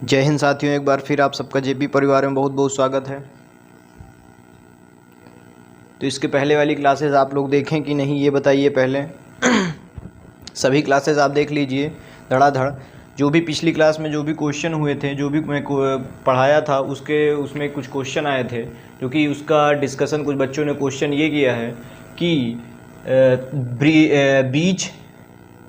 जय हिंद साथियों, एक बार फिर आप सबका जेपी परिवार में बहुत बहुत स्वागत है। तो इसके पहले वाली क्लासेस आप लोग देखें कि नहीं ये बताइए पहले। सभी क्लासेस आप देख लीजिए धड़ाधड़। जो भी पिछली क्लास में जो भी क्वेश्चन हुए थे, जो भी मैं पढ़ाया था उसमें कुछ क्वेश्चन आए थे, जो कि उसका डिस्कशन कुछ बच्चों ने क्वेश्चन ये किया है कि बीच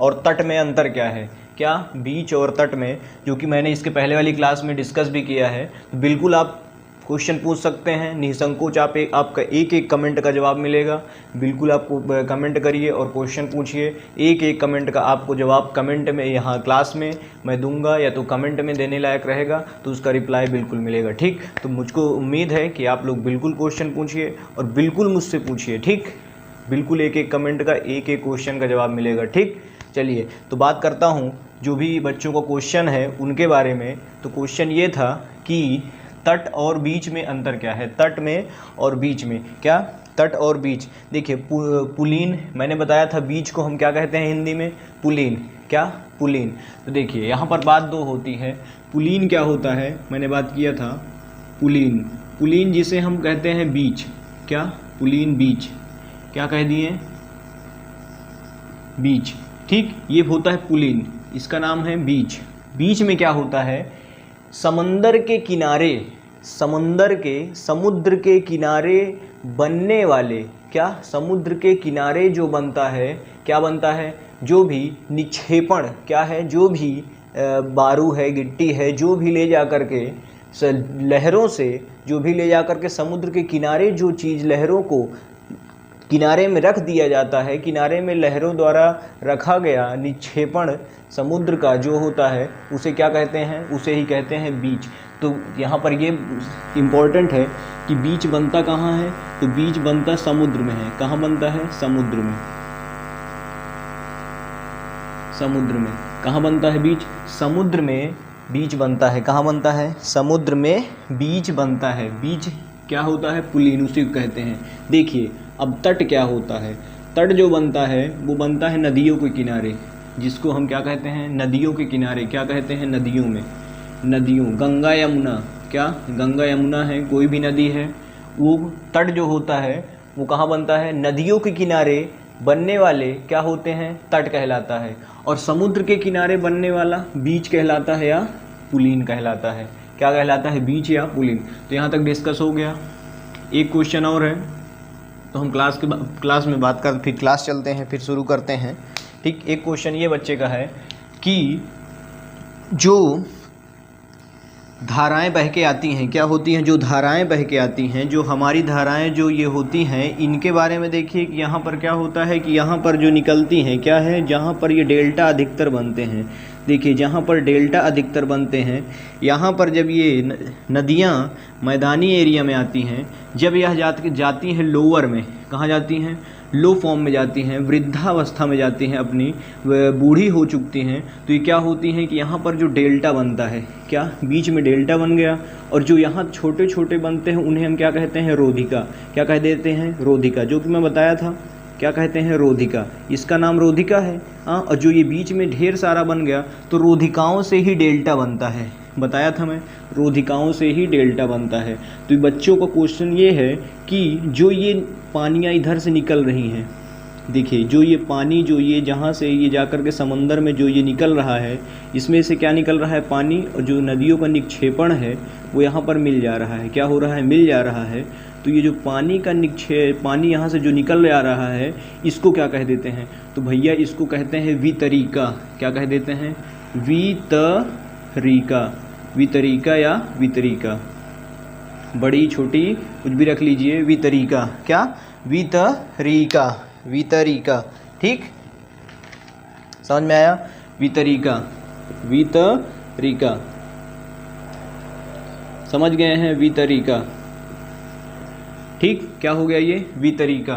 और तट में अंतर क्या है। क्या बीच और तट में, जो कि मैंने इसके पहले वाली क्लास में डिस्कस भी किया है। तो बिल्कुल आप क्वेश्चन पूछ सकते हैं निसंकोच। आपका एक एक कमेंट का जवाब मिलेगा। बिल्कुल आप कमेंट करिए और क्वेश्चन पूछिए। एक एक कमेंट का आपको जवाब कमेंट में यहाँ क्लास में मैं दूंगा, या तो कमेंट में देने लायक रहेगा तो उसका रिप्लाई बिल्कुल मिलेगा। ठीक, तो मुझको उम्मीद है कि आप लोग बिल्कुल क्वेश्चन पूछिए और बिल्कुल मुझसे पूछिए। ठीक, बिल्कुल एक एक कमेंट का एक एक क्वेश्चन का जवाब मिलेगा। ठीक, चलिए तो बात करता हूँ जो भी बच्चों का क्वेश्चन है उनके बारे में। तो क्वेश्चन ये था कि तट और बीच में अंतर क्या है। तट में और बीच में क्या, तट और बीच। देखिए पुलीन मैंने बताया था, बीच को हम क्या कहते हैं हिंदी में, पुलीन। क्या, पुलीन। तो देखिए यहाँ पर बात दो होती है। पुलीन क्या होता है, मैंने बात किया था पुलीन। पुलीन जिसे हम कहते हैं बीच। क्या, पुलीन बीच, क्या कह दिए, बीच। ठीक, ये होता है पुलीन, इसका नाम है बीच। बीच में क्या होता है, समंदर के किनारे, समुद्र के किनारे बनने वाले, क्या, समुद्र के किनारे जो बनता है, क्या बनता है, जो भी निक्षेपण, क्या है, जो भी बारू है, गिट्टी है, जो भी ले जा कर के लहरों से, जो भी ले जा कर के समुद्र के किनारे जो चीज़ लहरों को किनारे में रख दिया जाता है, किनारे में लहरों द्वारा रखा गया निक्षेपण समुद्र का जो होता है उसे क्या कहते हैं, उसे ही कहते हैं बीच। तो यहाँ पर ये इम्पोर्टेंट है कि बीच बनता कहाँ है, तो बीच बनता समुद्र में है। कहाँ बनता है, समुद्र में। समुद्र में कहाँ बनता है बीच, समुद्र में बीच बनता है। कहाँ बनता है, समुद्र में बीच बनता है। बीच क्या होता है, पुलीन, उसी को कहते हैं। देखिए अब तट क्या होता है, तट जो बनता है वो बनता है नदियों के किनारे, जिसको हम क्या कहते हैं, नदियों के किनारे। क्या कहते हैं, नदियों में, नदियों, गंगा यमुना, क्या, गंगा यमुना है, कोई भी नदी है, वो तट जो होता है वो कहाँ बनता है, नदियों के किनारे बनने वाले क्या होते हैं, तट कहलाता है। और समुद्र के किनारे बनने वाला बीच कहलाता है या पुलीन कहलाता है। क्या कहलाता है, बीच या पुलीन। तो यहाँ तक डिस्कस हो गया। एक क्वेश्चन और है तो हम क्लास में बात कर, फिर क्लास चलते हैं, फिर शुरू करते हैं। ठीक, एक क्वेश्चन ये बच्चे का है कि जो धाराएं बह के आती हैं, क्या होती हैं, जो धाराएं बह के आती हैं, जो हमारी धाराएं जो ये होती हैं, इनके बारे में देखिए कि यहाँ पर क्या होता है कि यहाँ पर जो निकलती हैं क्या है, जहाँ पर ये डेल्टा अधिकतर बनते हैं। देखिए जहाँ पर डेल्टा अधिकतर बनते हैं, यहाँ पर जब ये नदियाँ मैदानी एरिया में आती हैं, जब यह जाती हैं लोअर में, कहाँ जाती हैं, लो फॉर्म में जाती हैं, वृद्धावस्था में जाती हैं, अपनी बूढ़ी हो चुकती हैं, तो ये क्या होती हैं कि यहाँ पर जो डेल्टा बनता है, क्या, बीच में डेल्टा बन गया। और जो यहाँ छोटे छोटे बनते हैं उन्हें हम क्या कहते हैं, रोधिका। क्या कह देते हैं, रोधिका, जो कि मैं बताया था, क्या कहते हैं, रोधिका, इसका नाम रोधिका है। हाँ, और जो ये बीच में ढेर सारा बन गया तो रोधिकाओं से ही डेल्टा बनता है, बताया था मैं, रोधिकाओं से ही डेल्टा बनता है। तो बच्चों का क्वेश्चन ये है कि जो ये पानियाँ इधर से निकल रही हैं, देखिए जो ये पानी, जो ये जहाँ से ये जाकर के समंदर में जो ये निकल रहा है, इसमें से क्या निकल रहा है, पानी। और जो नदियों का निक्षेपण है वो यहाँ पर मिल जा रहा है। क्या हो रहा है, मिल जा रहा है। तो ये जो पानी का पानी यहाँ से जो निकल जा रहा है, इसको क्या कह देते हैं, तो भैया इसको कहते हैं वितरिका। क्या कह देते हैं, वितरिका, वितरिका या वितरिका, बड़ी छोटी कुछ भी रख लीजिए, वितरिका। क्या, वितरिका, वितरिका। ठीक, समझ में आया, वितरिका, वितरिका, समझ गए हैं, वितरिका। ठीक, क्या हो गया ये, वितरिका।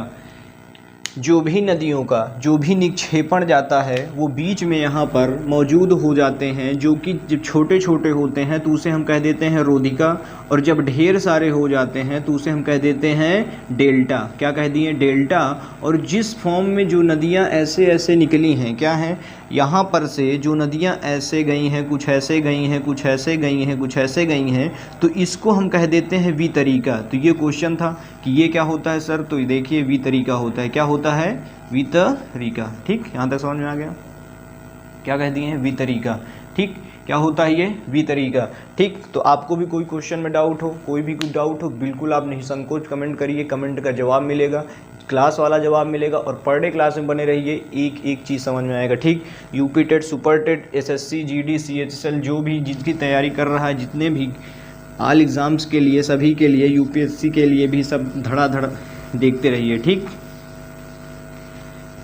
जो भी नदियों का जो भी निक्षेपण जाता है वो बीच में यहाँ पर मौजूद हो जाते हैं, जो कि जब छोटे छोटे होते हैं तो उसे हम कह देते हैं रोधिका, और जब ढेर सारे हो जाते हैं तो उसे हम कह देते हैं डेल्टा। क्या कह दिए? डेल्टा। और जिस फॉर्म में जो नदियाँ ऐसे ऐसे निकली हैं, क्या हैं, यहाँ पर से जो नदियाँ ऐसे गई हैं, कुछ ऐसे गई हैं, कुछ ऐसे गई हैं, कुछ ऐसे गई हैं, तो इसको हम कह देते हैं वितरिका। तो ये क्वेश्चन था कि ये क्या होता है सर, तो देखिए वितरिका होता है। क्या होता है? वितरिका। ठीक, यहाँ तक समझ में आ गया? क्या कह दिए हैं? वितरिका। ठीक, क्या होता है ये? वितरिका। ठीक, तो आपको भी कोई क्वेश्चन में डाउट हो, कोई भी कुछ डाउट हो, बिल्कुल आप निसंकोच कमेंट करिए, कमेंट का जवाब मिलेगा, क्लास वाला जवाब मिलेगा। और पर डे क्लास में बने रहिए, एक एक चीज़ समझ में आएगा। ठीक, UP TET, super TET, SSC, GD, CHSL, जो भी जिसकी तैयारी कर रहा है, जितने भी ऑल एग्ज़ाम्स के लिए, सभी के लिए, यूपीएससी के लिए भी, सब धड़ाधड़ देखते रहिए। ठीक,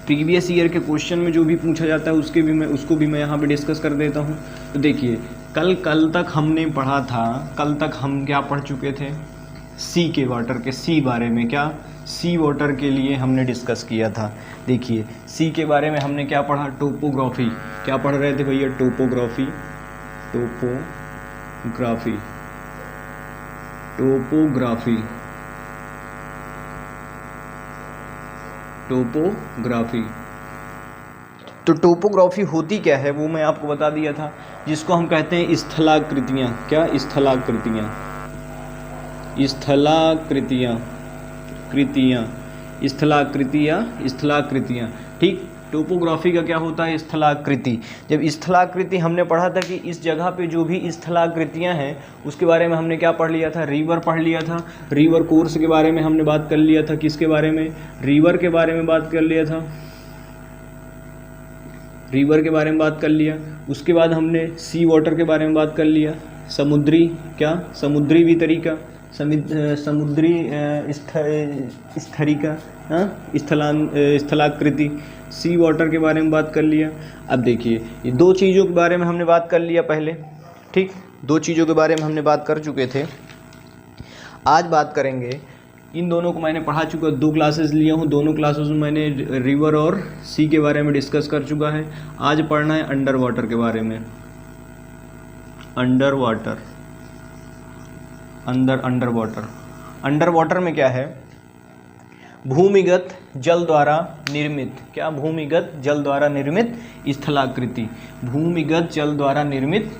प्रीवियस ईयर के क्वेश्चन में जो भी पूछा जाता है उसको भी मैं यहाँ पे डिस्कस कर देता हूँ। तो देखिए, कल तक हमने पढ़ा था, कल तक हम क्या पढ़ चुके थे? सी के वाटर के सी बारे में। क्या? सी वाटर के लिए हमने डिस्कस किया था। देखिए, सी के बारे में हमने क्या पढ़ा? टोपोग्राफी। क्या पढ़ रहे थे भैया? टोपोग्राफी। Topography topography topography. तो टोपोग्राफी होती क्या है वो मैं आपको बता दिया था, जिसको हम कहते हैं स्थलाकृतियाँ। क्या? स्थलाकृतियाँ। स्थलाकृतियाँ। ठीक, टोपोग्राफी का क्या होता है? स्थलाकृति। जब स्थलाकृति हमने पढ़ा था कि इस जगह पे जो भी स्थलाकृतियाँ हैं उसके बारे में हमने क्या पढ़ लिया था? रिवर पढ़ लिया था। रिवर कोर्स के बारे में हमने बात कर लिया था। किसके बारे में? रिवर के बारे में बात कर लिया था। रिवर के बारे में बात कर लिया। उसके बाद हमने सी वाटर के बारे में बात कर लिया। समुद्री, क्या? समुद्री वितरिका, समुद्री स्थरिका, स्थलाकृति, सी वाटर के बारे में बात कर लिया। अब देखिए, ये दो चीज़ों के बारे में हमने बात कर लिया पहले। ठीक, दो चीज़ों के बारे में हमने बात कर चुके थे। आज बात करेंगे, इन दोनों को मैंने पढ़ा चुका, 2 क्लासेस लिया हूँ, दोनों क्लासेस में मैंने रिवर और सी के बारे में डिस्कस कर चुका है। आज पढ़ना है अंडर वाटर के बारे में। अंडर वाटर, अंडर वाटर में क्या है? भूमिगत जल द्वारा निर्मित। क्या? भूमिगत जल द्वारा निर्मित स्थलाकृति। भूमिगत जल द्वारा निर्मित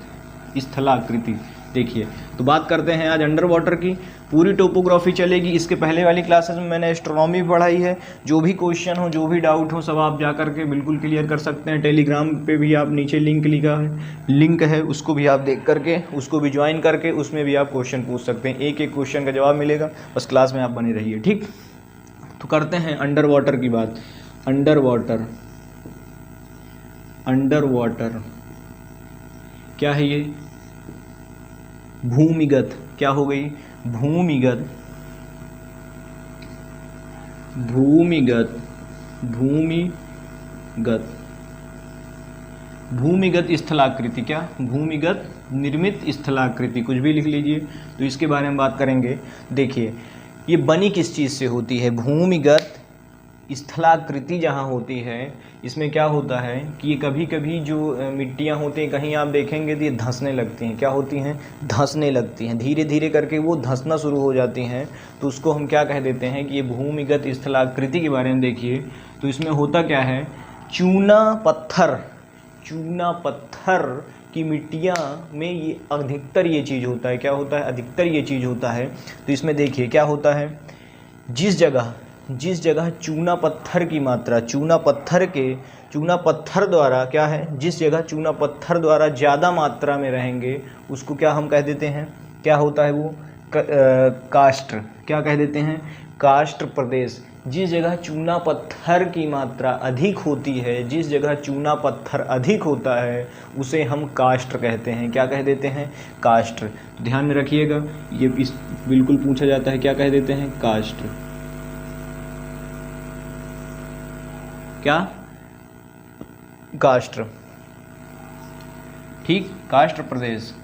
स्थलाकृति। देखिए, तो बात करते हैं आज अंडर वाटर की। पूरी टोपोग्राफी चलेगी। इसके पहले वाली क्लासेस में मैंने एस्ट्रोनॉमी पढ़ाई है। जो भी क्वेश्चन हो, जो भी डाउट हो, सब आप जा करके बिल्कुल क्लियर कर सकते हैं। टेलीग्राम पे भी आप नीचे लिंक है, उसको भी आप देख करके, उसको भी ज्वाइन करके, उसमें भी आप क्वेश्चन पूछ सकते हैं। एक एक क्वेश्चन का जवाब मिलेगा। बस क्लास में आप बने रहिए। ठीक, तो करते हैं अंडर वाटर की बात। अंडर वाटर क्या है? ये भूमिगत, क्या हो गई? भूमिगत स्थलाकृति। क्या? भूमिगत निर्मित स्थलाकृति, कुछ भी लिख लीजिए। तो इसके बारे में बात करेंगे। देखिए, ये बनी किस चीज़ से होती है? भूमिगत स्थलाकृति जहाँ होती है, इसमें क्या होता है कि ये कभी कभी जो मिट्टियाँ होती हैं, कहीं आप देखेंगे तो ये धंसने लगती हैं। क्या होती हैं? धंसने लगती हैं। धीरे धीरे करके वो धंसना शुरू हो जाती हैं। तो उसको हम क्या कह देते हैं कि ये भूमिगत स्थलाकृति के बारे में देखिए। तो इसमें होता क्या है? चूना पत्थर की मिट्टियाँ में ये अधिकतर ये चीज़ होता है। क्या होता है? अधिकतर ये चीज़ होता है। तो इसमें देखिए क्या होता है, जिस जगह चूना पत्थर की मात्रा, चूना पत्थर द्वारा क्या है, जिस जगह चूना पत्थर द्वारा ज़्यादा मात्रा में रहेंगे उसको क्या हम कह देते हैं? क्या होता है वो? कास्ट। क्या कह देते हैं? कास्ट प्रदेश। जिस जगह चूना पत्थर की मात्रा अधिक होती है, जिस जगह चूना पत्थर अधिक होता है, उसे हम कास्ट कहते हैं। क्या कह देते हैं? कास्ट। ध्यान में रखिएगा, ये बिल्कुल पूछा जाता है। क्या कह देते हैं? कास्ट। क्या? कास्ट। ठीक, कास्ट प्रदेश।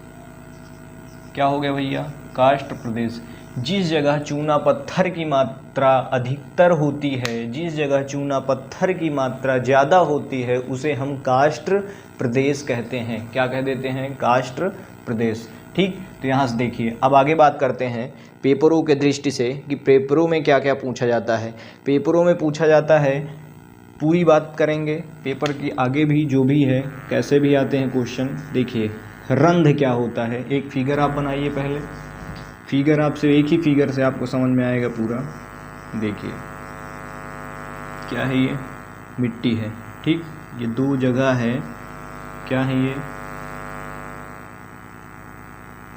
क्या हो गया भैया? कास्ट प्रदेश। जिस जगह चूना पत्थर की मात्रा अधिकतर होती है, जिस जगह चूना पत्थर की मात्रा ज़्यादा होती है, उसे हम कार्स्ट प्रदेश कहते हैं। क्या कह देते हैं? कार्स्ट प्रदेश। ठीक, तो यहाँ से देखिए, अब आगे बात करते हैं पेपरों के दृष्टि से कि पेपरों में क्या क्या पूछा जाता है। पेपरों में पूछा जाता है, पूरी बात करेंगे पेपर की, आगे भी जो भी है कैसे भी आते हैं क्वेश्चन। देखिए, रंध्र क्या होता है, एक फिगर आप बनाइए पहले। फिगर आपसे एक ही फिगर से आपको समझ में आएगा पूरा। देखिए क्या है, ये मिट्टी है। ठीक, ये दो जगह है, क्या है ये,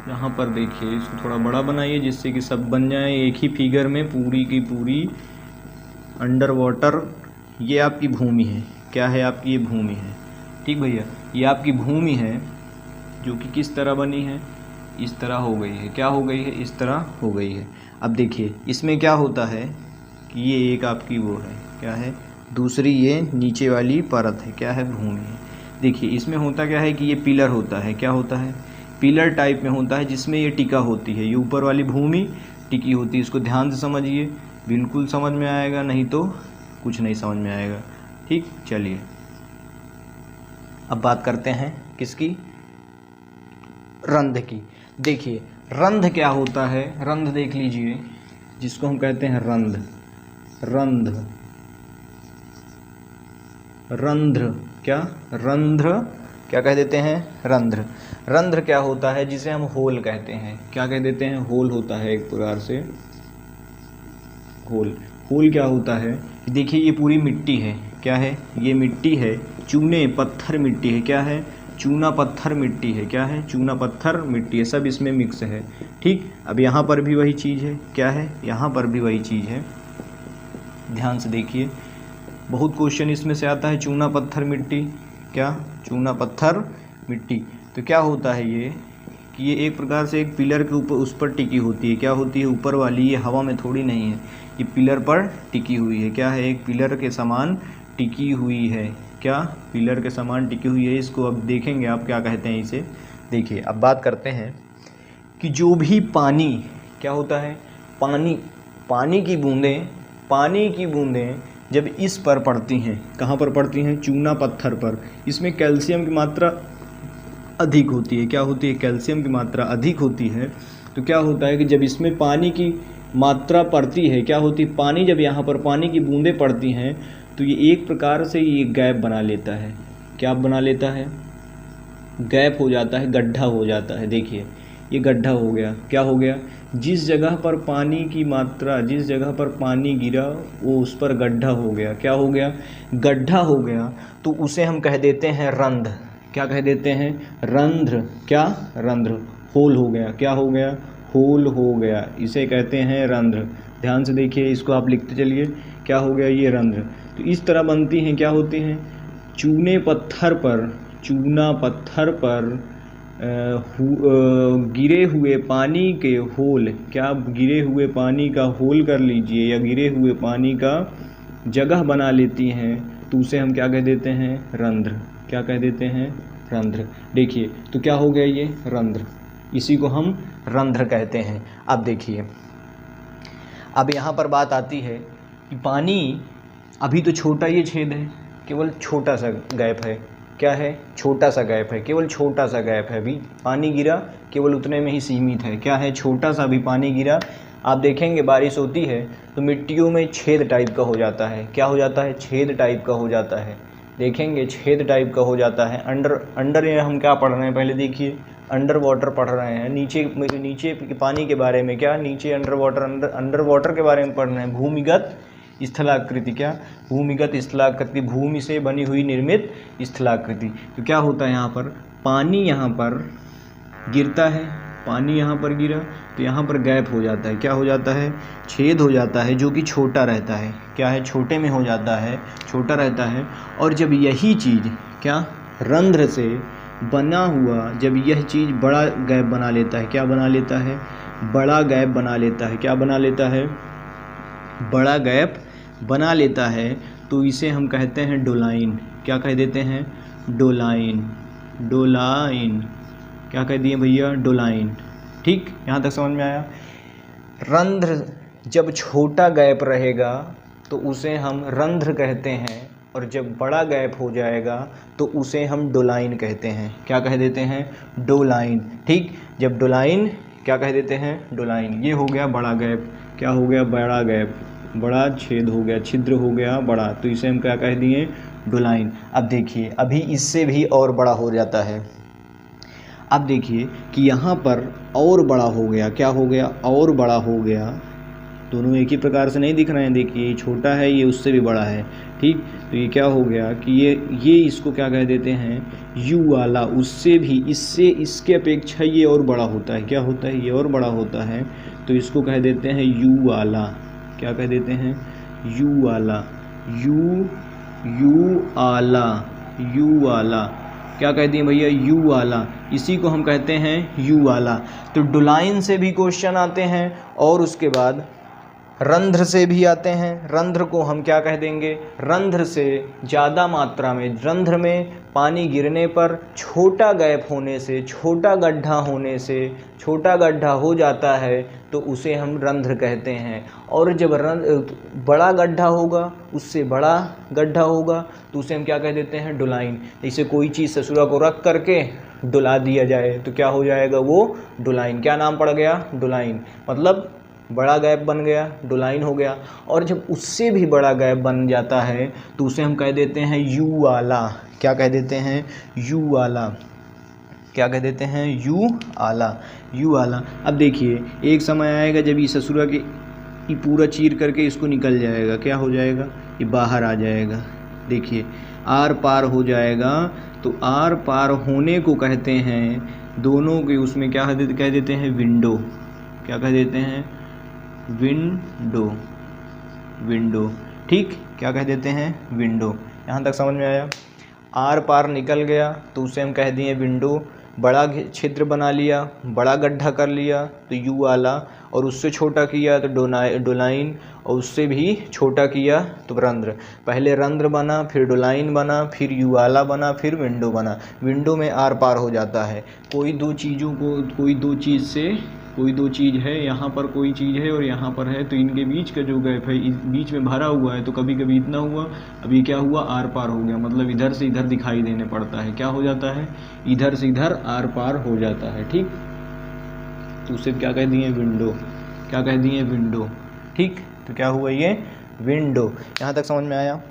यहाँ पर देखिए, इसको थोड़ा बड़ा बनाइए जिससे कि सब बन जाए एक ही फिगर में पूरी की पूरी। अंडर वाटर ये आपकी भूमि है, क्या है आपकी, ये भूमि है। ठीक भैया, ये आपकी भूमि है जो कि किस तरह बनी है, इस तरह हो गई है। क्या हो गई है? इस तरह हो गई है। अब देखिए, इसमें क्या होता है कि ये एक आपकी वो है, क्या है, दूसरी ये नीचे वाली परत है, क्या है, भूमि है। देखिए, इसमें होता क्या है कि ये पिलर होता है, क्या होता है, पिलर टाइप में होता है, जिसमें ये टिका होती है, ये ऊपर वाली भूमि टिकी होती है। इसको ध्यान से समझिए, बिल्कुल समझ में आएगा, नहीं तो कुछ नहीं समझ में आएगा। ठीक, चलिए अब बात करते हैं किसकी, रंध्र की। देखिए, रंध्र क्या होता है, रंध्र देख लीजिए, जिसको हम कहते हैं रंध्र। रंध्र, रंध्र क्या, रंध्र क्या कह देते हैं, रंध्र। रंध्र क्या होता है, जिसे हम होल कहते हैं। क्या कह देते हैं? होल होता है एक प्रकार से, होल। होल क्या होता है, देखिए ये पूरी मिट्टी है, क्या है, ये मिट्टी है, चूने पत्थर मिट्टी है, क्या है, चूना पत्थर मिट्टी है, क्या है, चूना पत्थर मिट्टी है, सब इसमें मिक्स है। ठीक, अब यहाँ पर भी वही चीज़ है, क्या है, यहाँ पर भी वही चीज़ है। ध्यान से देखिए, बहुत क्वेश्चन इसमें से आता है, चूना पत्थर मिट्टी, क्या, चूना पत्थर मिट्टी। तो क्या होता है ये कि ये एक प्रकार से एक पिलर के ऊपर, उस पर टिकी होती है, क्या होती है, ऊपर वाली, ये हवा में थोड़ी नहीं है, ये पिलर पर टिकी हुई है, क्या है, एक पिलर के समान टिकी हुई है, क्या, पिलर के समान टिकी हुई है। इसको अब देखेंगे आप क्या कहते हैं इसे। देखिए, अब बात करते हैं कि जो भी पानी, क्या होता है, पानी, पानी की बूंदें, पानी की बूंदें जब इस पर पड़ती हैं, कहाँ पर पड़ती हैं, चूना पत्थर पर, इसमें कैल्शियम की मात्रा अधिक होती है, क्या होती है, कैल्शियम की मात्रा अधिक होती है। तो क्या होता है कि जब इसमें पानी की मात्रा पड़ती है, क्या होती है, पानी जब यहाँ पर पानी की बूंदें पड़ती हैं तो ये एक प्रकार से ये गैप बना लेता है। क्या बना लेता है? गैप हो जाता है, गड्ढा हो जाता है। देखिए, ये गड्ढा हो गया, क्या हो गया, जिस जगह पर पानी की मात्रा, जिस जगह पर पानी गिरा वो उस पर गड्ढा हो गया, क्या हो गया, गड्ढा हो गया। तो उसे हम कह देते हैं रंध्र। क्या कह देते हैं? रंध्र। क्या? रंध्र। होल हो गया, क्या हो गया, होल हो गया, इसे कहते हैं रंध्र। ध्यान से देखिए, इसको आप लिखते चलिए, क्या हो गया, ये रंध्र। तो इस तरह बनती हैं, क्या होती हैं, चूने पत्थर पर, चूना पत्थर पर गिरे हुए पानी के होल, क्या, गिरे हुए पानी का होल कर लीजिए, या गिरे हुए पानी का जगह बना लेती हैं, तो उसे हम क्या कह देते हैं, रंध्र। क्या कह देते हैं, रंध्र। देखिए, तो क्या हो गया, ये रंध्र, इसी को हम रंध्र कहते हैं। अब देखिए, अब यहाँ पर बात आती है कि पानी, अभी तो छोटा ये छेद है, केवल छोटा सा गैप है, क्या है, छोटा सा गैप है, केवल छोटा सा गैप है, अभी पानी गिरा केवल उतने में ही सीमित है, क्या है, छोटा सा अभी पानी गिरा। आप देखेंगे बारिश होती है तो मिट्टियों में छेद टाइप का हो जाता है, क्या हो जाता है, छेद टाइप का हो जाता है। देखेंगे छेद टाइप का हो जाता है। अंडर हम क्या पढ़ रहे हैं, पहले देखिए, अंडर वाटर पढ़ रहे हैं, नीचे पानी के बारे में, क्या, नीचे अंडर वाटर के बारे में पढ़ रहे हैं। भूमिगत स्थलाकृति, क्या, भूमिगत स्थलाकृति, भूमि से बनी हुई निर्मित स्थलाकृति। तो क्या होता है, यहाँ पर पानी यहाँ पर गिरता है, पानी यहाँ पर गिरा तो यहाँ पर गैप हो जाता है, क्या हो जाता है, छेद हो जाता है, जो कि छोटा रहता है, क्या है, छोटे में हो जाता है, छोटा रहता है। और जब यही चीज़, क्या, रंध्र से बना हुआ, जब यह चीज़ बड़ा गैप बना लेता है, क्या बना लेता है, बड़ा गैप बना लेता है, क्या बना लेता है, बड़ा गैप बना लेता है, तो इसे हम कहते हैं डोलाइन। क्या कह देते हैं, डोलाइन। डोलाइन, क्या कह दिए भैया, डोलाइन। ठीक, यहाँ तक समझ में आया। रंध्र जब छोटा गैप रहेगा तो उसे हम रंध्र कहते हैं, और जब बड़ा गैप हो जाएगा तो उसे हम डोलाइन कहते हैं। क्या कह देते हैं? डोलाइन। ठीक, जब डोलाइन क्या कह देते हैं? डोलाइन। ये हो गया बड़ा गैप। क्या हो गया? बड़ा गैप, बड़ा छेद हो गया, छिद्र हो गया बड़ा, तो इसे हम क्या कह दिए? डोलाइन। अब देखिए अभी इससे भी और बड़ा हो जाता है। अब देखिए कि यहाँ पर और बड़ा हो गया। क्या हो गया? और बड़ा हो गया। दोनों एक ही प्रकार से नहीं दिख रहे हैं। देखिए ये छोटा है, ये उससे भी बड़ा है। ठीक, तो ये क्या हो गया कि ये इसको क्या कह देते हैं? यू वाला। उससे भी, इससे, इसके अपेक्षा ये और बड़ा होता है। क्या होता है? ये और बड़ा होता है, तो इसको कह देते हैं यू वाला। क्या कह देते हैं? यू वाला। यू आला, यू वाला। क्या कहते हैं भैया? यू वाला। इसी को हम कहते हैं यू वाला। तो डोलाइन से भी क्वेश्चन आते हैं और उसके बाद रंध्र से भी आते हैं। रंध्र को हम क्या कह देंगे? रंध्र से ज़्यादा मात्रा में, रंध्र में पानी गिरने पर छोटा गैप होने से, छोटा गड्ढा होने से, छोटा गड्ढा हो जाता है तो उसे हम रंध्र कहते हैं। और जब बड़ा गड्ढा होगा, उससे बड़ा गड्ढा होगा तो उसे हम क्या कह देते हैं? डोलाइन। जैसे कोई चीज़ ससुरा को रख करके डुला दिया जाए तो क्या हो जाएगा? वो डोलाइन। क्या नाम पड़ गया? डोलाइन। मतलब बड़ा गैप बन गया, डोलाइन हो गया। और जब उससे भी बड़ा गैप बन जाता है तो उसे हम कह देते हैं यू वाला। क्या कह देते हैं? यू वाला। क्या कह देते हैं? यू आला, यू आला। अब देखिए एक समय आएगा जब ये ससुरा के ये पूरा चीर करके इसको निकल जाएगा। क्या हो जाएगा? ये बाहर आ जाएगा। देखिए आर पार हो जाएगा, तो आर पार होने को कहते हैं दोनों के, उसमें क्या कह देते हैं? विंडो। क्या कह देते हैं? Window, window. ठीक, क्या कह देते हैं? विंडो। यहाँ तक समझ में आया? आर पार निकल गया तो उसे हम कह दिए विंडो। बड़ा छिद्र बना लिया, बड़ा गड्ढा कर लिया तो यू वाला, और उससे छोटा किया तो डोलाइन, और उससे भी छोटा किया तो रंध्र। पहले रंध्र बना, फिर डोलाइन बना, फिर यू वाला बना, फिर विंडो बना। विंडो में आर पार हो जाता है। कोई दो चीज़ों को, कोई दो चीज़ से, कोई दो चीज़ है, यहाँ पर कोई चीज़ है और यहाँ पर है, तो इनके बीच का जो गैप है बीच में भरा हुआ है, तो कभी कभी इतना हुआ, अभी क्या हुआ? आर पार हो गया। मतलब इधर से इधर दिखाई देने पड़ता है। क्या हो जाता है? इधर से इधर आर पार हो जाता है। ठीक, तो उसे क्या कह दिए? विंडो। क्या कह दिए? विंडो। ठीक, तो क्या हुआ? ये विंडो। यहाँ तक समझ में आया?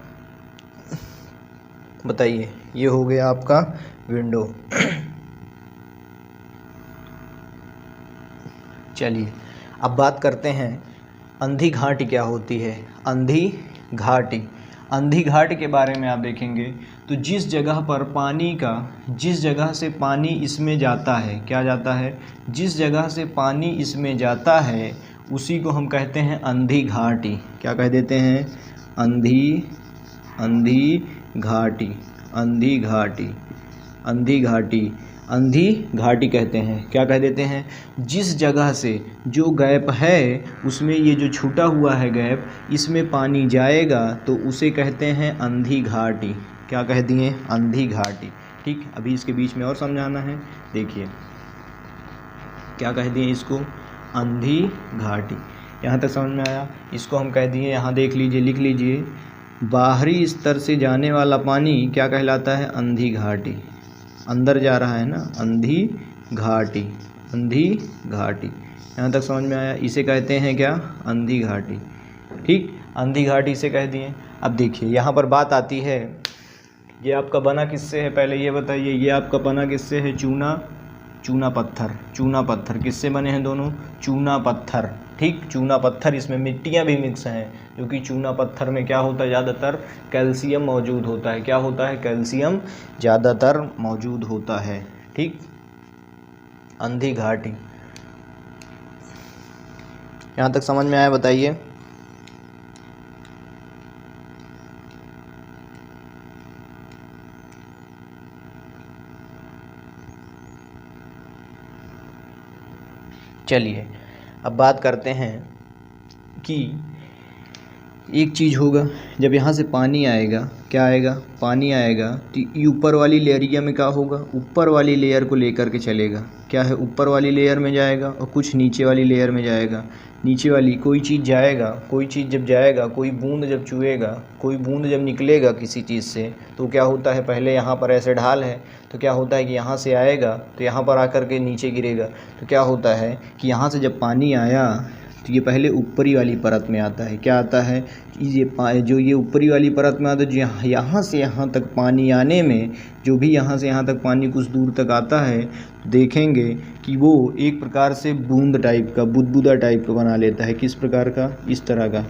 बताइए, ये हो गया आपका विंडो। चलिए अब बात करते हैं अंधी घाटी क्या होती है। अंधी घाटी, अंधी घाटी के बारे में आप देखेंगे तो जिस जगह पर पानी का, जिस जगह से पानी इसमें जाता है, क्या जाता है? जिस जगह से पानी इसमें जाता है उसी को हम कहते हैं अंधी घाटी। क्या कह देते हैं? अंधी, अंधी घाटी, अंधी घाटी, अंधी घाटी, अंधी घाटी कहते हैं। क्या कह देते हैं? जिस जगह से जो गैप है उसमें ये जो छूटा हुआ है गैप, इसमें पानी जाएगा तो उसे कहते हैं अंधी घाटी। क्या कह दिए? अंधी घाटी। ठीक, अभी इसके बीच में और समझाना है। देखिए क्या कह दिए इसको? अंधी घाटी। यहाँ तक समझ में आया? इसको हम कह दिए, यहाँ देख लीजिए, लिख लीजिए, बाहरी स्तर से जाने वाला पानी क्या कहलाता है? अंधी घाटी। अंदर जा रहा है ना, अंधी घाटी, अंधी घाटी। यहाँ तक समझ में आया? इसे कहते हैं क्या? अंधी घाटी। ठीक, अंधी घाटी से कह दिए। अब देखिए यहाँ पर बात आती है, ये आपका बना किससे है? पहले ये बताइए, ये आपका बना किससे है? चूना, चूना पत्थर। चूना पत्थर किससे बने हैं? दोनों चूना पत्थर। ठीक, चूना पत्थर, इसमें मिट्टियाँ भी मिक्स हैं, क्योंकि चूना पत्थर में क्या होता है? ज़्यादातर कैल्शियम मौजूद होता है। क्या होता है? कैल्शियम ज़्यादातर मौजूद होता है। ठीक, अंधी घाटी। यहाँ तक समझ में आया? बताइए। चलिए अब बात करते हैं कि एक चीज़ होगा, जब यहाँ से पानी आएगा, क्या आएगा? पानी आएगा तो ऊपर वाली लेयरिया में क्या होगा? ऊपर वाली लेयर को लेकर के चलेगा। क्या है? ऊपर वाली लेयर में जाएगा और कुछ नीचे वाली लेयर में जाएगा। नीचे वाली कोई चीज़ जाएगा, कोई चीज़ जब जाएगा, कोई बूंद जब चुएगा, कोई बूंद जब निकलेगा किसी चीज़ से, तो क्या होता है, पहले यहाँ पर ऐसे ढाल है तो क्या होता है कि यहाँ से आएगा तो यहाँ पर आकर के नीचे गिरेगा। तो क्या होता है कि यहाँ से जब पानी आया तो ये पहले ऊपरी वाली परत में आता है। क्या आता है कि ये ऊपरी वाली परत में आता है, जो यहाँ से यहाँ तक पानी आने में, जो भी यहाँ से यहाँ तक पानी कुछ दूर तक आता है, तो देखेंगे कि वो एक प्रकार से बूंद टाइप का, बुदबुदा टाइप का बना लेता है। किस प्रकार का, इस तरह का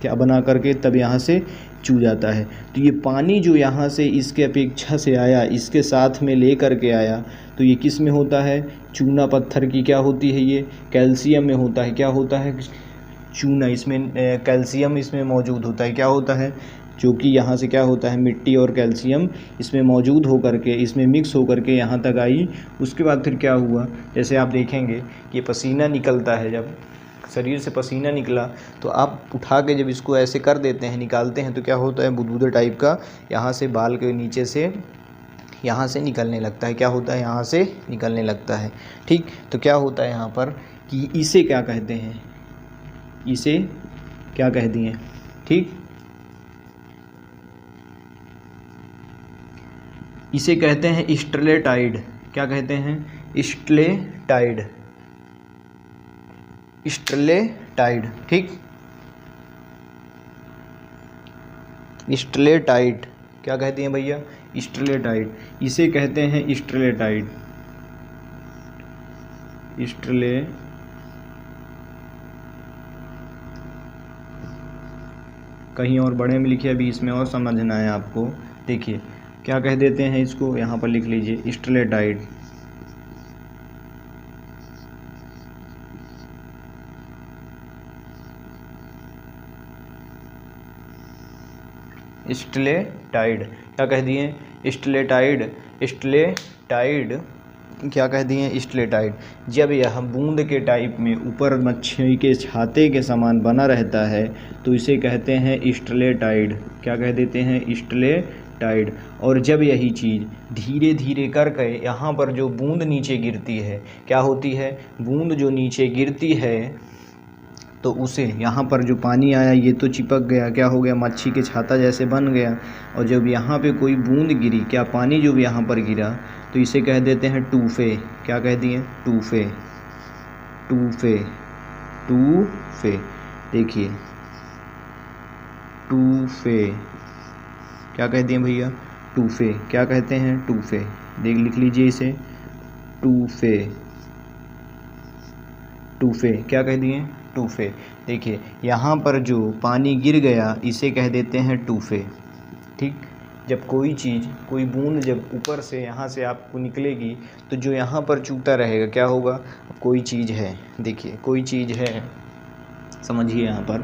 क्या बना करके तब यहाँ से चू जाता है। तो ये पानी जो यहाँ से इसके अपेक्षा से आया, इसके साथ में ले करके आया, तो ये किस में होता है, चूना पत्थर की क्या होती है, ये कैल्शियम में होता है। क्या होता है, चूना, इसमें कैल्शियम इसमें मौजूद होता है। क्या होता है, जो कि यहाँ से क्या होता है, मिट्टी और कैल्शियम इसमें मौजूद होकर के, इसमें मिक्स होकर के यहाँ तक आई। उसके बाद फिर क्या हुआ, जैसे आप देखेंगे कि पसीना निकलता है, जब शरीर से पसीना निकला तो आप उठा के जब इसको ऐसे कर देते हैं, निकालते हैं, तो क्या होता है, बुदबुदे टाइप का यहाँ से बाल के नीचे से यहाँ से निकलने लगता है। क्या होता है, यहाँ से निकलने लगता है। ठीक, तो क्या होता है यहाँ पर कि इसे क्या कहते हैं, इसे क्या कह दिए, ठीक, इसे कहते हैं स्टेलेटाइड। क्या कहते हैं, स्टेलेटाइड, स्टेलेटाइड, ठीक, स्टेलेटाइड क्या कहते हैं भैया, स्टेलेटाइड, इसे कहते हैं स्टेलेटाइड, कहीं और बड़े में लिखिए, अभी इसमें और समझना है आपको। देखिए क्या कह देते हैं इसको, यहाँ पर लिख लीजिए स्टेलेटाइड, स्टेलेटाइड क्या कह दिए, स्टेलेटाइड, स्टेलेटाइड क्या कह दिए, स्टेलेटाइड। जब यह बूंद के टाइप में ऊपर मच्छी के छाते के समान बना रहता है तो इसे कहते हैं स्टेलेटाइड। क्या कह देते हैं, स्टेलेटाइड। और जब यही चीज़ धीरे धीरे करके यहाँ पर जो बूंद नीचे गिरती है, क्या होती है, बूंद जो नीचे गिरती है तो उसे यहाँ पर जो पानी आया ये तो चिपक गया, क्या हो गया, मच्छी के छाता जैसे बन गया। और जब यहाँ पे कोई बूंद गिरी, क्या पानी जो भी यहाँ पर गिरा, तो इसे कह देते हैं टूफे। क्या कह दिए, टूफे, टूफे, टूफे। देखिए टूफे क्या कहते हैं भैया, टूफे। क्या कहते हैं, टूफे। देख लिख लीजिए इसे, टूफे, टूफे क्या कह दिए, टूफे। देखिए यहाँ पर जो पानी गिर गया इसे कह देते हैं टूफे। ठीक, जब कोई चीज़, कोई बूंद जब ऊपर से यहाँ से आपको निकलेगी तो जो यहाँ पर चूता रहेगा क्या होगा, कोई चीज़ है। देखिए कोई चीज़ है, समझिए यहाँ पर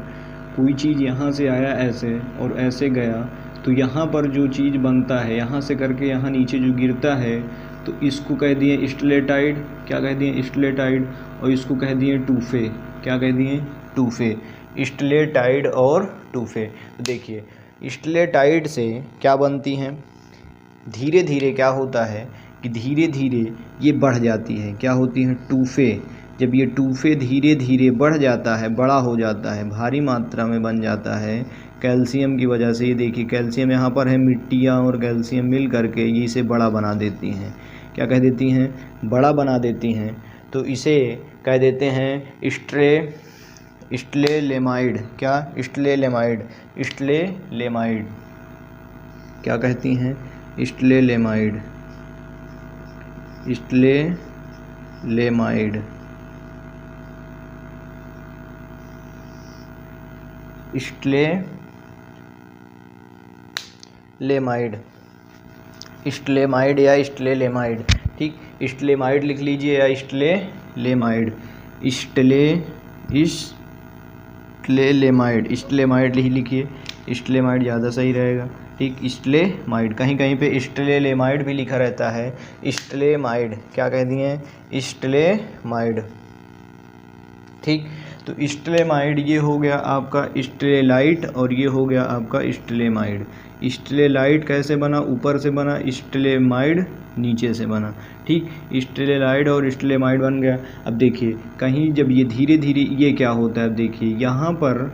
कोई चीज़ यहाँ से आया ऐसे और ऐसे गया, तो यहाँ पर जो चीज़ बनता है यहाँ से करके यहाँ नीचे जो गिरता है तो इसको कह दिए स्टेलेटाइड। क्या कह दिए, स्टेलेटाइड। और इसको कह दिए टूफे। क्या कह दिए, टूफे। स्टेलेटाइड और टूफे। तो देखिए स्टेलेटाइड से क्या बनती हैं, धीरे धीरे क्या होता है कि धीरे धीरे ये बढ़ जाती है। क्या होती हैं, टूफे। जब ये टूफे धीरे धीरे बढ़ जाता है, बड़ा हो जाता है, भारी मात्रा में बन जाता है कैल्शियम की वजह से। ये देखिए कैल्शियम यहाँ पर है, मिट्टियाँ और कैल्शियम मिल करके ये इसे बड़ा बना देती हैं। क्या कह देती हैं, बड़ा बना देती हैं। तो इसे कह देते हैं स्टेलेमाइड। क्या, स्टेलेमाइड, स्टेलेमाइड क्या कहती हैं, स्टेलेमाइड, स्टेलेमाइड, स्टेलेमाइड, स्टेलेमाइड या स्टेलेमाइड। ठीक, स्टेलेमाइड लिख लीजिए या स्टेलेमाइड, स्टेलेमाइड, स्टेलेमाइड ही लिखिए, स्टेलेमाइड ज़्यादा सही रहेगा। ठीक, स्टेलेमाइड, कहीं कहीं पे स्टेलेमाइड भी लिखा रहता है, स्टेलेमाइड। क्या कह दिए, स्टेलेमाइड। ठीक, तो स्टेलेमाइड ये हो गया आपका स्टेलेलाइट और ये हो गया आपका स्टेलेमाइड। स्टेलेलाइट कैसे बना, ऊपर से बना, स्टेलेमाइड नीचे से बना। ठीक, स्टेलेलाइट और स्टेलेमाइड बन गया। अब देखिए कहीं जब ये धीरे धीरे ये क्या होता है, अब देखिए यहाँ पर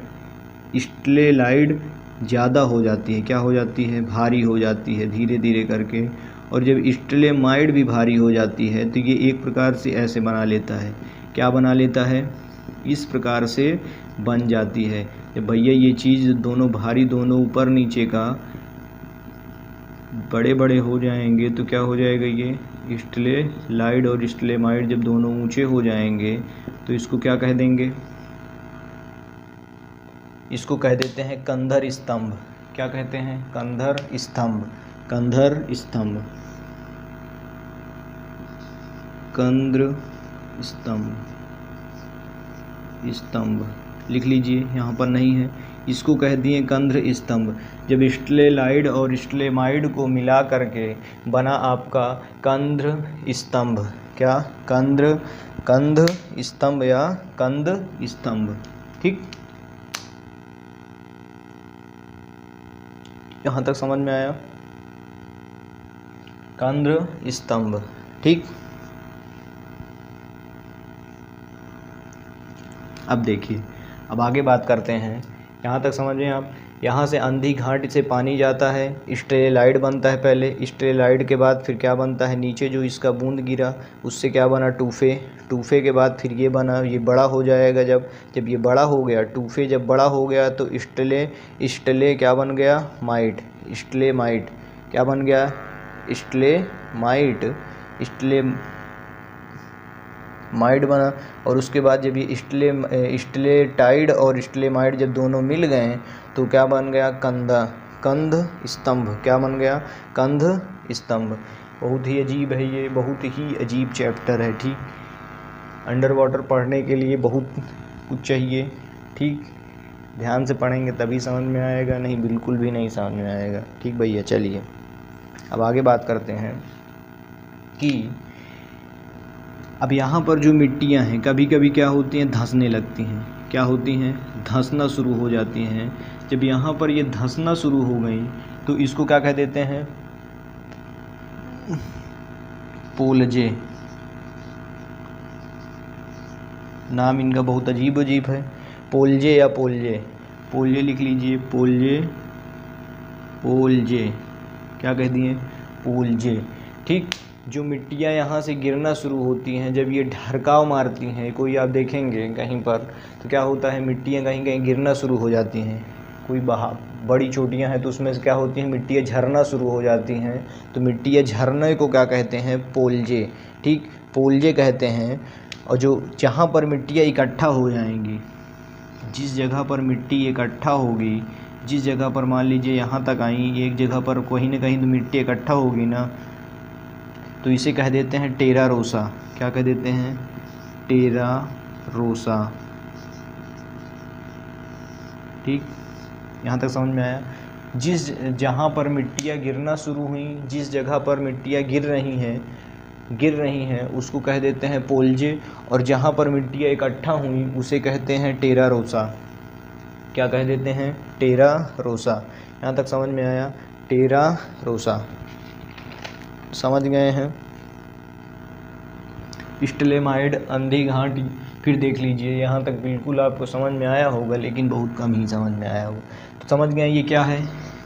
स्टेलेलाइट ज़्यादा हो जाती है, क्या हो जाती है, भारी हो जाती है धीरे धीरे करके। और जब स्टेलेमाइड भी भारी हो जाती है तो ये एक प्रकार से ऐसे बना लेता है, क्या बना लेता है, इस प्रकार से बन जाती है। जब भैया ये चीज़ दोनों भारी, दोनों ऊपर नीचे का बड़े बड़े हो जाएंगे तो क्या हो जाएगा, ये स्टेलेलाइट और स्टेलेमाइड जब दोनों ऊंचे हो जाएंगे तो इसको क्या कह देंगे, इसको कह देते हैं कंधर स्तंभ। क्या कहते हैं, कंधर स्तंभ, कंधर स्तंभ, कंधर स्तंभ, स्तंभ लिख लीजिए, यहाँ पर नहीं है, इसको कह दिए कंधर स्तंभ। जब स्टेलेलाइट और स्टेलेमाइड को मिला करके बना आपका कंधर स्तंभ, क्या, कंध स्तंभ या कंध स्तंभ। ठीक, यहाँ तक समझ में आया, कंध स्तंभ। ठीक, अब देखिए, अब आगे बात करते हैं, यहाँ तक समझ में आप। यहाँ से अंधी घाट से पानी जाता है, स्टेलेलाइट बनता है पहले, स्टेलेलाइट के बाद फिर क्या बनता है, नीचे जो इसका बूंद गिरा उससे क्या बना, टूफे, टूफे के बाद फिर ये बना, ये बड़ा हो जाएगा। जब ये बड़ा हो गया, टूफे जब बड़ा हो गया तो स्टेले क्या बन गया, माइट, स्टेलेमाइट क्या बन गया, स्टेलेमाइट, स्टेलेमाइट बना। और उसके बाद जब ये स्टेलेटाइड और स्टेलेमाइट जब दोनों मिल गए तो क्या बन गया, कंध स्तंभ, क्या बन गया, कंध स्तंभ। बहुत ही अजीब है ये, बहुत ही अजीब चैप्टर है। ठीक, अंडर वाटर पढ़ने के लिए बहुत कुछ चाहिए। ठीक, ध्यान से पढ़ेंगे तभी समझ में आएगा, नहीं बिल्कुल भी नहीं समझ में आएगा। ठीक भैया, चलिए अब आगे बात करते हैं कि अब यहाँ पर जो मिट्टियाँ हैं कभी कभी क्या होती हैं, धंसने लगती हैं। क्या होती हैं, धंसना शुरू हो जाती हैं। जब यहाँ पर ये धंसना शुरू हो गई तो इसको क्या कह देते हैं, पोलजे। नाम इनका बहुत अजीब अजीब है, पोलजे या पोलजे, पोलजे लिख लीजिए, पोलजे, पोलजे, क्या कह दिए, पोलजे। ठीक, जो मिट्टियाँ यहाँ से गिरना शुरू होती हैं, जब ये ढरकाव मारती हैं, कोई आप देखेंगे कहीं पर तो क्या होता है, मिट्टियाँ कहीं कहीं गिरना शुरू हो जाती हैं। कोई बड़ी चोटियाँ हैं तो उसमें से क्या होती हैं, मिट्टियाँ झरना शुरू हो जाती हैं। तो मिट्टियाँ झरने को क्या कहते हैं, पोलजे। ठीक, पोलजे कहते हैं। और जो जहाँ पर मिट्टियाँ इकट्ठा हो जाएंगी, जिस जगह पर मिट्टी इकट्ठा होगी, जिस जगह पर मान लीजिए यहाँ तक आई, एक जगह पर कहीं ना कहीं तो मिट्टी इकट्ठा होगी ना, तो इसे कह देते हैं टेरा रोसा। क्या कह देते हैं, टेरा रोसा। ठीक, यहाँ तक समझ में आया। जहाँ पर मिट्टियाँ गिरना शुरू हुई, जिस जगह पर मिट्टियाँ गिर रही हैं उसको कह देते हैं पोलजे। और जहाँ पर मिट्टियाँ इकट्ठा हुई उसे कहते हैं टेरा रोसा। क्या कह देते हैं, टेरा रोसा। यहाँ तक समझ में आया, टेरा रोसा, समझ गए हैं। स्टेलेमाइड, अंधी घाटी, फिर देख लीजिए यहाँ तक बिल्कुल आपको समझ में आया होगा, लेकिन बहुत कम ही समझ में आया होगा। तो समझ गए ये क्या है,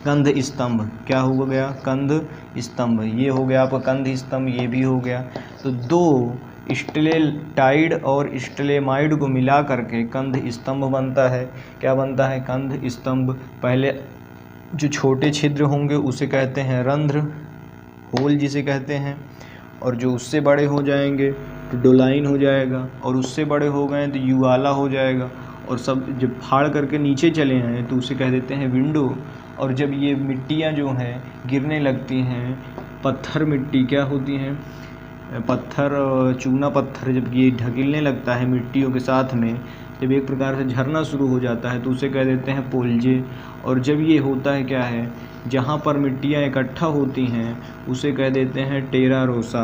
कंध स्तंभ। क्या हो गया, कंध स्तंभ। ये हो गया आपका कंध स्तंभ, ये भी हो गया। तो दो स्टेलेटाइड और स्टेलेमाइड को मिला करके कंध स्तंभ बनता है। क्या बनता है, कंध स्तंभ। पहले जो छोटे छिद्र होंगे उसे कहते हैं रंध्र, होल जिसे कहते हैं। और जो उससे बड़े हो जाएंगे तो डोलाइन हो जाएगा, और उससे बड़े हो गए तो युवाला हो जाएगा। और सब जब फाड़ करके नीचे चले आए तो उसे कह देते हैं विंडो। और जब ये मिट्टियाँ जो हैं गिरने लगती हैं, पत्थर मिट्टी क्या होती हैं, पत्थर, चूना पत्थर जब ये ढकेलने लगता है मिट्टियों के साथ में, जब एक प्रकार से झरना शुरू हो जाता है तो उसे कह देते हैं पोलजे। और जब ये होता है क्या है, जहाँ पर मिट्टियाँ इकट्ठा होती हैं उसे कह देते हैं टेरा रोसा।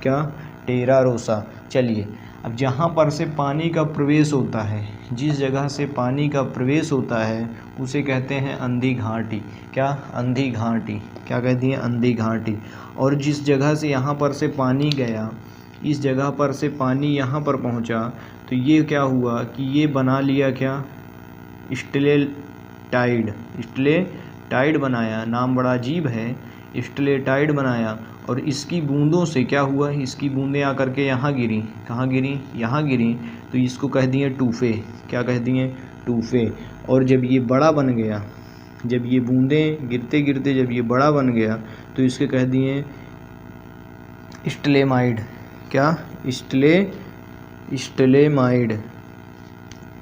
क्या, टेरा रोसा। चलिए अब जहाँ पर से पानी का प्रवेश होता है, जिस जगह से पानी का प्रवेश होता है उसे कहते हैं अंधी घाटी। क्या? अंधी घाटी। क्या कहती है? अंधी घाटी। और जिस जगह से यहाँ पर से पानी गया, इस जगह पर से पानी यहाँ पर पहुँचा, तो ये क्या हुआ कि ये बना लिया क्या? स्टेलेटाइड। स्टेलेटाइड बनाया, नाम बड़ा अजीब है, स्टेलेटाइड बनाया। और इसकी बूंदों से क्या हुआ? इसकी बूंदें आकर के यहाँ गिरी। कहाँ गिरी? यहाँ गिरी। तो इसको कह दिए टूफे। क्या कह दिए? टूफे। और जब ये बड़ा बन गया, जब ये बूंदें गिरते गिरते जब ये बड़ा बन गया, तो इसके कह दिए स्टेलेमाइड। क्या? स्टेलेमाइड।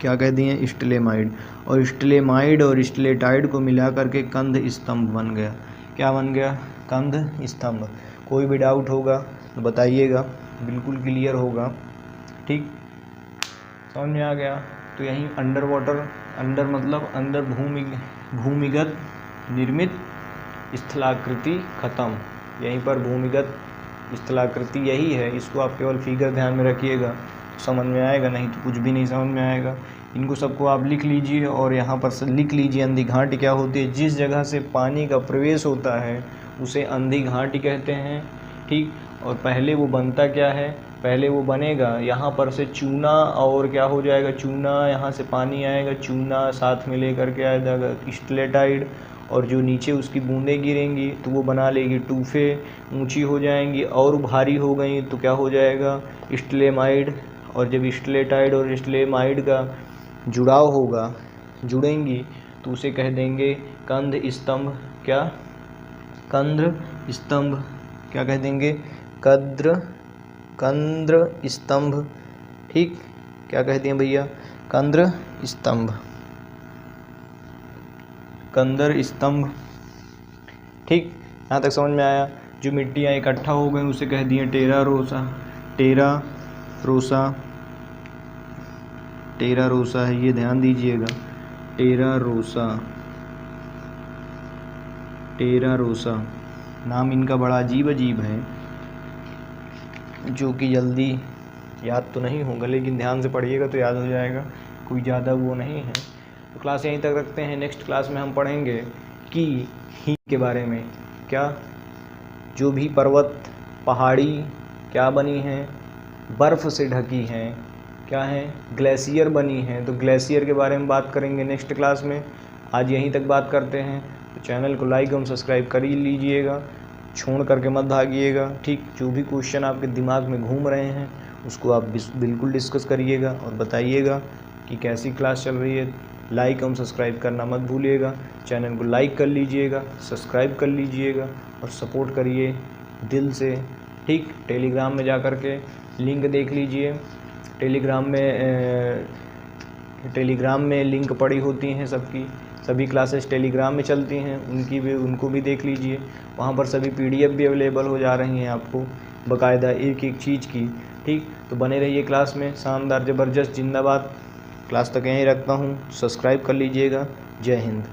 क्या कह दिए? स्टेलेमाइड। और स्टेलेमाइड और स्टेलेटाइड को मिला करके कंद स्तंभ बन गया। क्या बन गया? कंद स्तंभ। कोई भी डाउट होगा तो बताइएगा, बिल्कुल क्लियर होगा। ठीक, समझ में आ गया? तो यहीं अंडर वाटर, अंडर मतलब अंदर भूमिगत निर्मित स्थलाकृति खत्म। यहीं पर भूमिगत स्थलाकृति यही है। इसको आप केवल फिगर ध्यान में रखिएगा तो समझ में आएगा, नहीं तो कुछ भी नहीं समझ में आएगा। इनको सबको आप लिख लीजिए और यहाँ पर से लिख लीजिए अंधी घाटी क्या होती है। जिस जगह से पानी का प्रवेश होता है उसे अंधी घाटी कहते हैं। ठीक, और पहले वो बनता क्या है? पहले वो बनेगा यहाँ पर से चूना, और क्या हो जाएगा? चूना, यहाँ से पानी आएगा, चूना साथ में लेकर के आ जाएगा स्टेलेटाइड, और जो नीचे उसकी बूंदें गिरेंगी तो वो बना लेगी टूफे, ऊंची हो जाएंगी और भारी हो गई तो क्या हो जाएगा? स्टेलेमाइड। और जब स्टेलेटाइड और स्टेलेमाइड का जुड़ाव होगा, जुड़ेंगी, तो उसे कह देंगे कंद स्तंभ। क्या? कंद्र स्तंभ। क्या कह देंगे? कंद्र स्तंभ। ठीक, क्या कह दिए भैया? कंद्र स्तंभ, कंदर स्तंभ। ठीक, यहाँ तक समझ में आया? जो मिट्टियाँ इकट्ठा हो गई उसे कह दिए टेरा रोसा। टेरा रोसा, टेरा रोसा है, ये ध्यान दीजिएगा। टेरा रोसा, टेरा रोसा। नाम इनका बड़ा अजीब है, जो कि जल्दी याद तो नहीं होगा, लेकिन ध्यान से पढ़िएगा तो याद हो जाएगा, कोई ज़्यादा वो नहीं है। तो क्लास यहीं तक रखते हैं। नेक्स्ट क्लास में हम पढ़ेंगे कि हीट के बारे में। क्या? जो भी पर्वत, पहाड़ी क्या बनी हैं? बर्फ़ से ढकी हैं। क्या है? ग्लेशियर बनी हैं। तो ग्लेशियर के बारे में बात करेंगे नेक्स्ट क्लास में। आज यहीं तक बात करते हैं। तो चैनल को लाइक एवं सब्सक्राइब कर ही लीजिएगा, छोड़ करके मत भागिएगा। ठीक, जो भी क्वेश्चन आपके दिमाग में घूम रहे हैं उसको आप बिल्कुल डिस्कस करिएगा और बताइएगा कि कैसी क्लास चल रही है। लाइक एवं सब्सक्राइब करना मत भूलिएगा। चैनल को लाइक कर लीजिएगा, सब्सक्राइब कर लीजिएगा और सपोर्ट करिए दिल से। ठीक, टेलीग्राम में जा कर के लिंक देख लीजिए। टेलीग्राम में लिंक पड़ी होती हैं सबकी, सभी क्लासेस टेलीग्राम में चलती हैं, उनको भी देख लीजिए। वहाँ पर सभी PDF भी अवेलेबल हो जा रही हैं आपको बाकायदा एक एक चीज़ की। ठीक, तो बने रहिए क्लास में। शानदार, ज़बरदस्त, जिंदाबाद। क्लास तक यहीं रखता हूँ, सब्सक्राइब कर लीजिएगा। जय हिंद।